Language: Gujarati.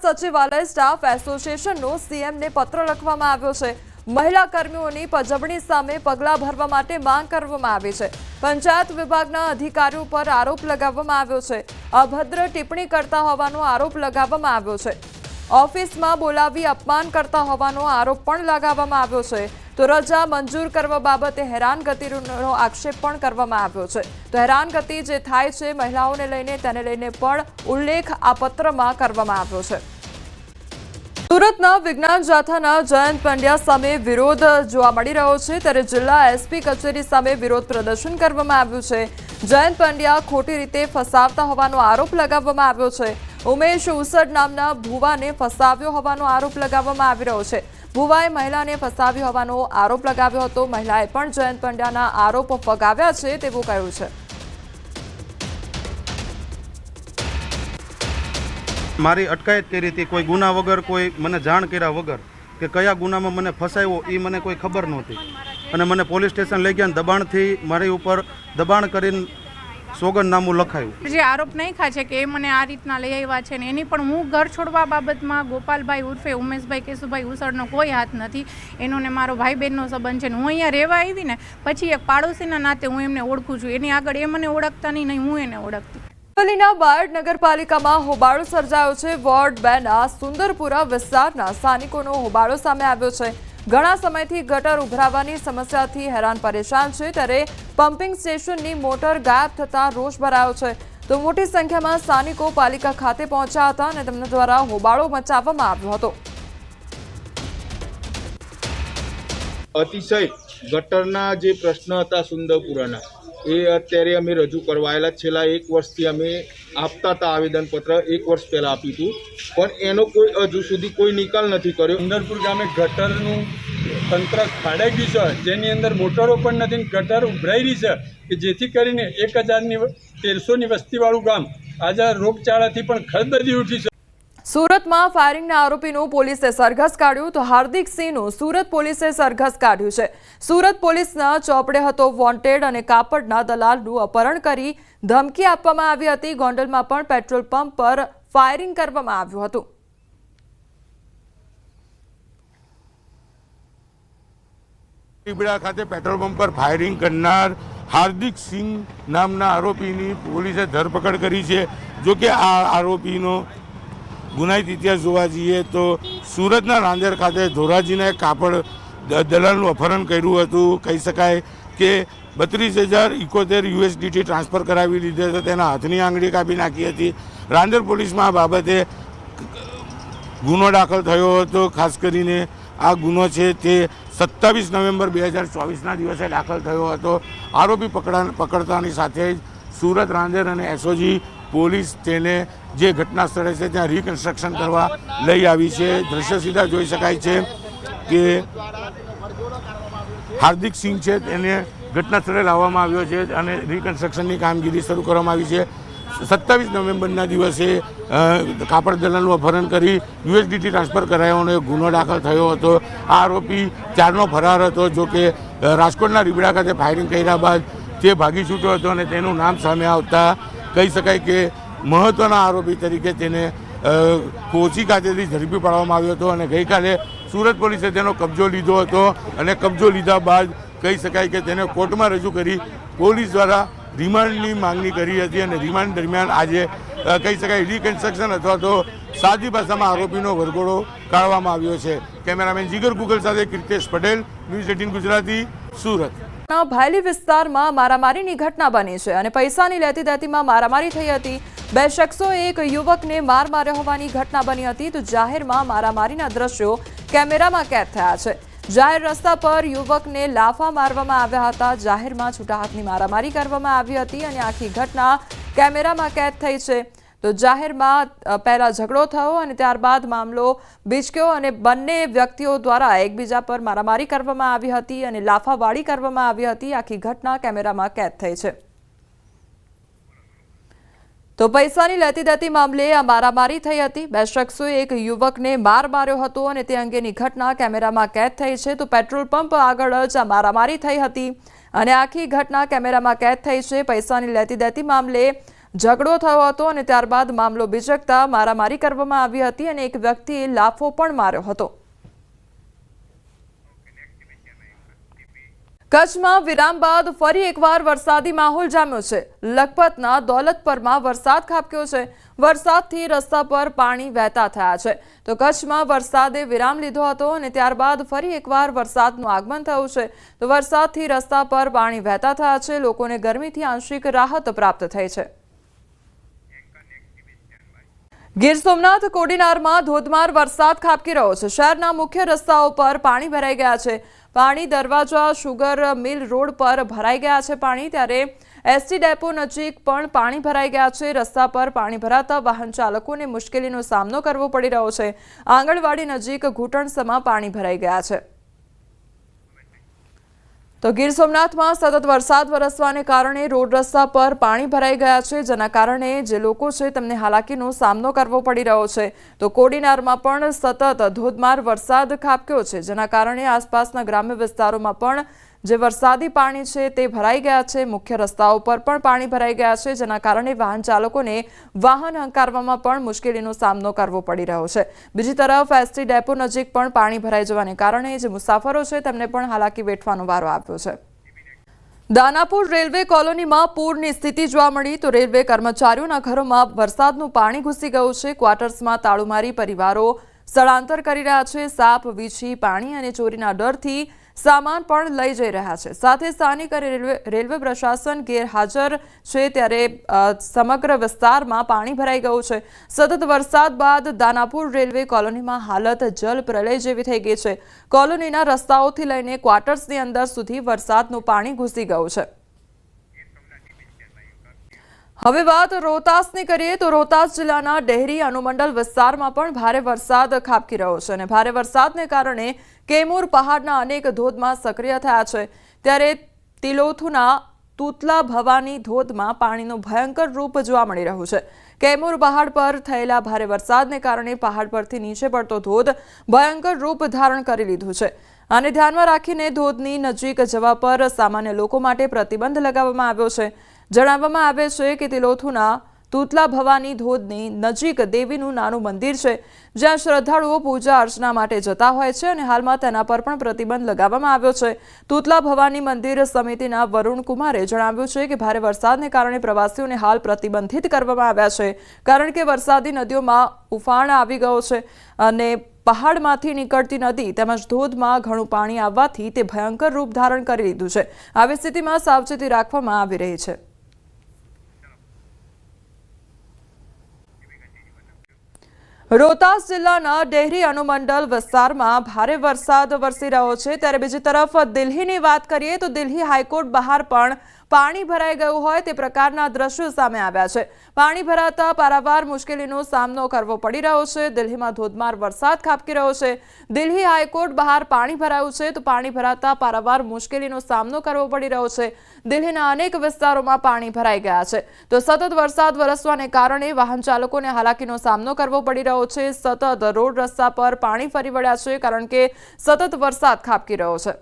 સચિવાલય સ્ટાફ એસોસિએશનનો સીએમને પત્ર લખવામાં આવ્યો છે। મહિલા કર્મીઓની પજવણી સામે પગલાં ભરવા માટે માંગ કરવામાં આવી છે। પંચાયત વિભાગના અધિકારીઓ પર આરોપ લગાવવામાં આવ્યો છે। અભદ્ર ટિપ્પણી કરતા હોવાનો આરોપ લગાવવામાં આવ્યો છે। ઓફિસમાં બોલાવી અપમાન કરતા હોવાનો આરોપ પણ લગાવવામાં આવ્યો છે। તો રજા મંજૂર કરવા બાબતે હેરાનગતિનો આક્ષેપ પણ કરવામાં આવ્યો છે। તો હેરાનગતિ જે થાય છે મહિલાઓને લઈને તેને લઈને પણ ઉલ્લેખ આ પત્રમાં કરવામાં આવ્યો છે। સુરતના વિજ્ઞાન જાથાના જયંત પંડ્યા સામે વિરોધ જોવા મળી રહ્યો છે, ત્યારે જિલ્લા એસપી કચેરી સામે વિરોધ પ્રદર્શન કરવામાં આવ્યું છે। જયંત પંડ્યા ખોટી રીતે ફસાવતા હોવાનો આરોપ લગાવવામાં આવ્યો છે। ઉમેશ ઉસડ નામના ભુવાને ફસાવ્યો હોવાનો આરોપ લગાવવામાં આવી રહ્યો છે। ભુવાએ મહિલાને ફસાવી હોવાનો આરોપ લગાવ્યો હતો। મહિલાએ પણ જયંત પંડ્યાના આરોપ ફગાવ્યા છે તેવું કહ્યું છે। મારી અટકાયત કરી હતી કોઈ ગુના વગર, કોઈ મને જાણ કર્યા વગર કે કયા ગુનામાં મને ફસાયો એ મને કોઈ ખબર નહોતી, અને મને પોલીસ સ્ટેશન લઈ ગયા। દબાણથી મારી ઉપર દબાણ કરીને સોગંદનામું લખાયું। જે આરોપ નાખ્યા છે કે એ મને આ રીતના લઈ આવ્યા છે ને એની પણ હું ઘર છોડવા બાબતમાં ગોપાલભાઈ ઉર્ફે ઉમેશભાઈ કેશુભાઈ ઉસળનો કોઈ હાથ નથી। એનો ને મારો ભાઈ બહેનનો સંબંધ છે ને હું અહીંયા રહેવા આવી ને પછી એક પાડોશીના નાતે હું એમને ઓળખું છું। એની આગળ એ મને ઓળખતા નહીં, હું એને ઓળખતી। અરવલ્લીના બાયડ નગરપાલિકામાં હોબાળો સર્જાયો છે। વોર્ડ 2 ના સુંદરપુરા વિસ્તારના સ્થાનિકોનો હોબાળો સામે આવ્યો છે। ઘણા સમયથી ગટર ઉભરાવાની સમસ્યાથી હેરાન પરેશાન છે, ત્યારે પમ્પિંગ સ્ટેશનની મોટર ગાયબ થતા રોષ ભરાયો છે। તો મોટી સંખ્યામાં સ્થાનિકો પાલિકા ખાતે પહોંચ્યા હતા અને તેમના દ્વારા હોબાળો મચાવવામાં આવ્યો હતો। અતિશય ગટરના જે પ્રશ્ન હતા સુંદરપુરાના એ અત્યારે અમે રજૂ કરવાયેલા। છેલ્લા 1 વર્ષથી અમે આપતા હતા આવેદનપત્ર, 1 વર્ષ પહેલાં આપ્યું હતું, પણ એનો કોઈ હજુ સુધી કોઈ નિકાલ નથી કર્યો। સુંદરપુર ગામે ગટરનું તંત્ર ખાડાઈ ગયું છે, જેની અંદર મોટરો પણ નથી, ગટર ઉભરાઈ રહી છે કે જેથી કરીને 1300ની વસ્તીવાળું ગામ આજે રોગચાળાથી પણ ખડબડી ઉઠી છે। સુરતમાં ફાયરિંગના આરોપીનું પોલીસે સરઘસ કાઢ્યું। તો હાર્દિક સિંહનું સુરત પોલીસે સરઘસ કાઢ્યું છે। સુરત પોલીસના ચોપડે હતો વોન્ટેડ અને કાપડના દલાલનું અપહરણ કરી ધમકી આપવામાં આવી હતી। ગોંડલમાં પણ પેટ્રોલ પંપ પર ફાયરિંગ કરવામાં આવ્યું હતું। ટીબડા ખાતે પેટ્રોલ પંપ પર ફાયરિંગ કરનાર હાર્દિક સિંહ નામના આરોપીની પોલીસે ધરપકડ કરી છે। જો કે આ આરોપીનો ગુનાહિત ઇતિહાસ જોવા જઈએ તો સુરતના રાંદેર ખાતે ધોરાજીના કાપડ દલાલનું અપહરણ કર્યું હતું। કહી શકાય કે 32,071 USDT ટ્રાન્સફર કરાવી લીધા હતા, તેના હાથની આંગળી કાપી નાખી હતી। રાંદેર પોલીસમાં આ બાબતે ગુનો દાખલ થયો હતો। ખાસ કરીને આ ગુનો છે તે 27 નવેમ્બર 2024ના દિવસે દાખલ થયો હતો। આરોપી પકડતાની સાથે જ સુરત રાંદેર અને એસઓજી પોલીસ તેને જે ઘટના સ્થળે છે ત્યાં રિકન્સ્ટ્રક્શન કરવા લઈ આવી છે। દ્રશ્ય સીધા જોઈ શકાય છે કે હાર્દિક સિંહ છે તેને ઘટના સ્થળે લાવવામાં આવ્યો છે અને રિકન્સ્ટ્રક્શનની કામગીરી શરૂ કરવામાં આવી છે। 27 નવેમ્બરના દિવસે કાપડ દલાલનું અપહરણ કરી USDT ટ્રાન્સફર કરાયોનો એક ગુનો દાખલ થયો હતો। આ આરોપી 4નો ફરાર હતો। જો કે રાજકોટના રીબડા ખાતે ફાયરિંગ કર્યા બાદ તે ભાગી છૂટ્યો હતો અને તેનું નામ સામે આવતા કહી શકાય કે મહત્વના આરોપી તરીકે તેને કોચી ખાતેથી ઝડપી પાડવામાં આવ્યો હતો અને ગઈકાલે સુરત પોલીસે તેનો કબજો લીધો હતો અને કબજો લીધા બાદ કહી શકાય કે તેને કોર્ટમાં રજૂ કરી પોલીસ દ્વારા રિમાન્ડની માંગણી કરી હતી અને રિમાન્ડ દરમિયાન આજે કહી શકાય રિકન્સ્ટ્રક્શન અથવા તો સાદી ભાષામાં આરોપીનો વરઘોડો કાઢવામાં આવ્યો છે। કેમેરામેન જીગર ગુગલ સાથે કીર્તેશ પટેલ, ન્યૂઝ 18 ગુજરાતી, સુરત। ભાયલી વિસ્તારમાં મારામારીની ઘટના બની છે અને પૈસાની લેતી દેતીમાં મારામારી થઈ હતી। 2 શખ્સોએ એક યુવકને માર માર્યો હોવાની ઘટના બની હતી। તો જાહેરમાં મારામારીના દ્રશ્યો કેમેરામાં કેદ થયા છે। જાહેર રસ્તા પર યુવકને લાફા મારવામાં આવ્યા હતા। જાહેરમાં છૂટા હાથની મારામારી કરવામાં આવી હતી અને આખી ઘટના કેમેરામાં કેદ થઈ છે। તો જાહેરમાં પહેલા ઝઘડો થયો અને ત્યારબાદ મામલો બીચક્યો અને બંને વ્યક્તિઓ દ્વારા એકબીજા પર મારામારી કરવામાં આવી હતી અને લાફાવાળી કરવામાં આવી હતી। આખી ઘટના કેમેરામાં કેદ થઈ છે। તો પૈસાની લેતી દેતી મામલે આ મારામારી થઈ હતી। 2 શખ્સોએ એક યુવકને માર માર્યો હતો અને તે અંગેની ઘટના કેમેરામાં કેદ થઈ છે। તો પેટ્રોલ પંપ આગળ જ આ મારામારી થઈ હતી અને આખી ઘટના કેમેરામાં કેદ થઈ છે। પૈસાની લેતી દેતી મામલે ઝઘડો થયો હતો અને ત્યારબાદ મામલો બીજકતા મારામારી કરવામાં આવી હતી અને એક વ્યક્તિએ લાફો પણ માર્યો હતો. કચ્છમાં વિરામ બાદ ફરી એકવાર વરસાદી માહોલ જામ્યો છે. લખપતના દોલતપરમાં વરસાદ ખાબક્યો છે. વરસાદથી રસ્તા પર પાણી વહેતા થયા છે. તો કચ્છમાં વરસાદે વિરામ લીધો હતો અને ત્યારબાદ ફરી એકવાર વરસાદનું આગમન થયું છે. તો વરસાદથી રસ્તા પર પાણી વહેતા થયા છે. લોકોને ગરમીથી આંશિક રાહત પ્રાપ્ત થઈ છે. ગીર સોમનાથ કોડીનારમાં ધોધમાર વરસાદ ખાબકી રહ્યો છે. શહેરના મુખ્ય રસ્તાઓ પર પાણી ભરાઈ ગયા છે. પાણી દરવાજા શુગર મિલ રોડ પર ભરાઈ ગયા છે પાણી. ત્યારે એસટી ડેપો નજીક પણ પાણી ભરાઈ ગયા છે. રસ્તા પર પાણી ભરાતા વાહન ચાલકોને મુશ્કેલીનો સામનો કરવો પડી રહ્યો છે. આંગણવાડી નજીક ઘૂંટણસમાં પાણી ભરાઈ ગયા છે. તો ગીર સોમનાથમાં સતત વરસાદ વરસવાને કારણે રોડ રસ્તા પર પાણી ભરાઈ ગયા છે, જેના કારણે જે લોકો છે તેમને હાલાકીનો સામનો કરવો પડી રહ્યો છે. તો કોડીનારમાં પણ સતત ધોધમાર વરસાદ ખાબક્યો છે, જેના કારણે આસપાસના ગ્રામ્ય વિસ્તારોમાં પણ જે વરસાદી પાણી છે તે ભરાઈ ગયા છે. મુખ્ય રસ્તાઓ પર પણ પાણી ભરાઈ ગયા છે, જેના કારણે વાહન ચાલકોને વાહન હંકારવામાં પણ મુશ્કેલીનો સામનો કરવો પડી રહ્યો છે. બીજી તરફ એસટી ડેપો નજીક પણ પાણી ભરાઈ જવાને કારણે જે મુસાફરો છે તેમને પણ હાલાકી વેઠવાનો વારો આવ્યો છે. દાનાપુર રેલવે કોલોનીમાં પૂરની સ્થિતિ જોવા મળી. તો રેલવે કર્મચારીઓના ઘરોમાં વરસાદનું પાણી ઘૂસી ગયું છે. ક્વાર્ટર્સમાં તાળું મારી પરિવારો સ્થળાંતર કરી રહ્યા છે. સાપ, વીછી, પાણી અને ચોરીના ડરથી સામાન પણ લઈ જઈ રહ્યા છે. સાથે સ્થાનિક અને રેલવે પ્રશાસન ગેરહાજર છે. ત્યારે સમગ્ર વિસ્તારમાં પાણી ભરાઈ ગયું છે. સતત વરસાદ બાદ દાનાપુર રેલવે કોલોનીમાં હાલત જલ પ્રલય જેવી થઈ ગઈ છે. કોલોનીના રસ્તાઓથી લઈને ક્વાર્ટર્સની અંદર સુધી વરસાદનું પાણી ઘૂસી ગયું છે. હવે વાત રોહતાસની કરીએ તો રોહતાસ જિલ્લાના ડેહરી અનુમંડલ વિસ્તારમાં પણ ભારે વરસાદ ખાબકી રહ્યો છે અને ભારે વરસાદને કારણે કેમૂર પહાડના અનેક ધોધમાં સક્રિય થયા છે. ત્યારે તિલોથુના તૂતલા ભવાની ધોધમાં પાણીનું ભયંકર રૂપ જોવા મળી રહ્યું છે. કેમૂર પહાડ પર થયેલા ભારે વરસાદને કારણે પહાડ પરથી નીચે પડતો ધોધ ભયંકર રૂપ ધારણ કરી લીધું છે. આને ધ્યાનમાં રાખીને ધોધની નજીક જવા પર સામાન્ય લોકો માટે પ્રતિબંધ લગાવવામાં આવ્યો છે. જણાવવામાં આવે છે કે તિલોથુના તૂતલા ભવાની ધોધની નજીક દેવીનું નાનું મંદિર છે, જ્યાં શ્રદ્ધાળુઓ પૂજા અર્ચના માટે જતા હોય છે અને હાલમાં તેના પર પણ પ્રતિબંધ લગાવવામાં આવ્યો છે. તૂતલા ભવાની મંદિર સમિતિના વરુણ કુમારે જણાવ્યું છે કે ભારે વરસાદને કારણે પ્રવાસીઓને હાલ પ્રતિબંધિત કરવામાં આવ્યા છે, કારણ કે વરસાદી નદીઓમાં ઉફાણ આવી ગયો છે અને પહાડમાંથી નીકળતી નદી તેમજ ધોધમાં ઘણું પાણી આવવાથી તે ભયંકર રૂપ ધારણ કરી લીધું છે. આવી સ્થિતિમાં સાવચેતી રાખવામાં આવી રહી છે. રોહતાસ જિલ્લાના ડેહરી અનુમંડલ વિસ્તારમાં ભારે વરસાદ વરસી રહ્યો છે. ત્યારે બીજી તરફ દિલ્હીની વાત કરીએ તો દિલ્હી હાઈકોર્ટ બહાર પણ પાણી ભરાઈ ગયું હોય તે પ્રકારના દ્રશ્યો સામે આવ્યા છે. પાણી ભરાતા પારાવાર મુશ્કેલીનો સામનો કરવો પડી રહ્યો છે. દિલ્હીમાં ધોધમાર વરસાદ ખાબકી રહ્યો છે. દિલ્હી હાઈકોર્ટ બહાર પાણી ભરાયું છે તો પાણી ભરાતા પારાવાર મુશ્કેલીનો સામનો કરવો પડી રહ્યો છે. દિલ્હીના અનેક વિસ્તારોમાં પાણી ભરાઈ ગયા છે. તો સતત વરસાદ વરસવાને કારણે વાહન ચાલકોને હાલાકીનો સામનો કરવો પડી રહ્યો છે. સતત રોડ રસ્તા પર પાણી ફરી વળ્યા છે, કારણ કે સતત વરસાદ ખાબકી રહ્યો છે.